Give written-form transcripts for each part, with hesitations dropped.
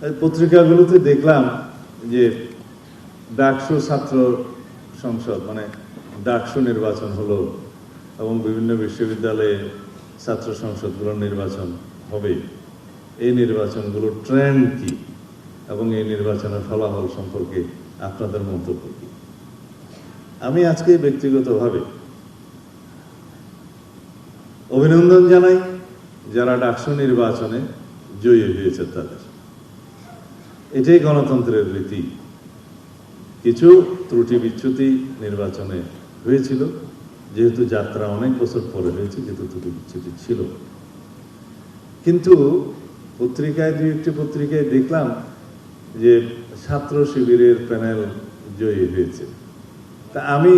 পত্রিকাগুলোতে দেখলাম যে ডাকসু ছাত্র সংসদ মানে ডাকসু নির্বাচন হলো এবং বিভিন্ন বিশ্ববিদ্যালয়ে ছাত্র সংসদগুলোর নির্বাচন হবে। এই নির্বাচনগুলোর ট্রেন্ড কি এবং এই নির্বাচনের ফলাফল সম্পর্কে আপনাদের মন্তব্য কি? আমি আজকে ব্যক্তিগতভাবে অভিনন্দন জানাই যারা ডাকসু নির্বাচনে জয়ী হয়েছে তাদের। এটাই গণতন্ত্রের রীতি। কিছু ত্রুটি বিচ্যুতি নির্বাচনে হয়েছিল, যেহেতু যাত্রা অনেক বছর পরে হয়েছে, কিন্তু ত্রুটি বিচ্যুতি ছিল। কিন্তু পত্রিকায় দুই একটি পত্রিকায় দেখলাম যে ছাত্র শিবিরের প্যানেল জয়ী হয়েছে। তা আমি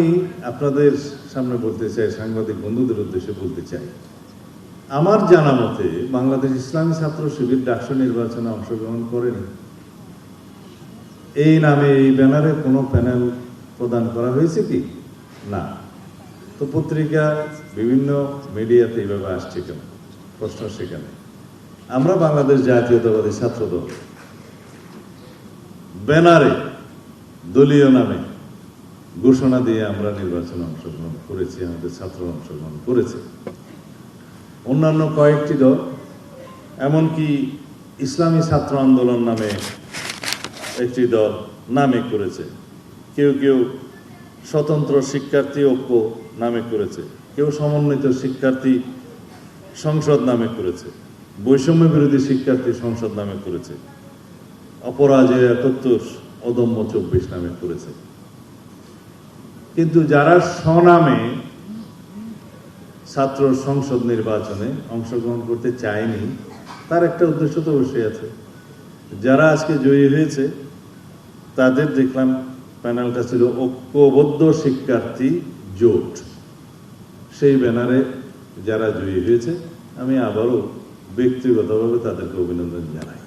আপনাদের সামনে বলতে চাই, সাংবাদিক বন্ধুদের উদ্দেশ্যে বলতে চাই, আমার জানা মতে বাংলাদেশ ইসলামী ছাত্র শিবির ডাকসু নির্বাচনে অংশগ্রহণ করেনি। এই নামে এই ব্যানারে কোনো প্যানেল প্রদান করা হয়েছে কি? না। তো পত্রিকা বিভিন্ন মিডিয়াতে এইভাবে আসছে কেন? প্রশ্ন সেখানে। আমরা বাংলাদেশ জাতীয়তাবাদী ছাত্রদল ব্যানারে দলীয় নামে ঘোষণা দিয়ে আমরা নির্বাচনে অংশগ্রহণ করেছি, আমাদের ছাত্ররা অংশগ্রহণ করেছে। অন্যান্য কয়েকটি দল, এমনকি ইসলামী ছাত্র আন্দোলন নামে একটি দল নামে করেছে, কেউ কেউ স্বতন্ত্র শিক্ষার্থী ঐক্য নামে করেছে, কেউ সমন্বিত শিক্ষার্থী সংসদ নামে করেছে, বৈষম্য বিরোধী শিক্ষার্থী সংসদ নামে করেছে, অপরাজেয় ৭১, অদম্য ২৪ নামে করেছে। কিন্তু যারা স্বনামে ছাত্র সংসদ নির্বাচনে অংশগ্রহণ করতে চায়নি, তার একটা উদ্দেশ্য তো অবশ্যই আছে। যারা আজকে জয়ী হয়েছে তাদের দেখলাম প্যানেলটা ছিল ঐক্যবদ্ধ শিক্ষার্থী জোট। সেই ব্যানারে যারা জয়ী হয়েছে আমি আবারও ব্যক্তিগতভাবে তাদেরকে অভিনন্দন জানাই।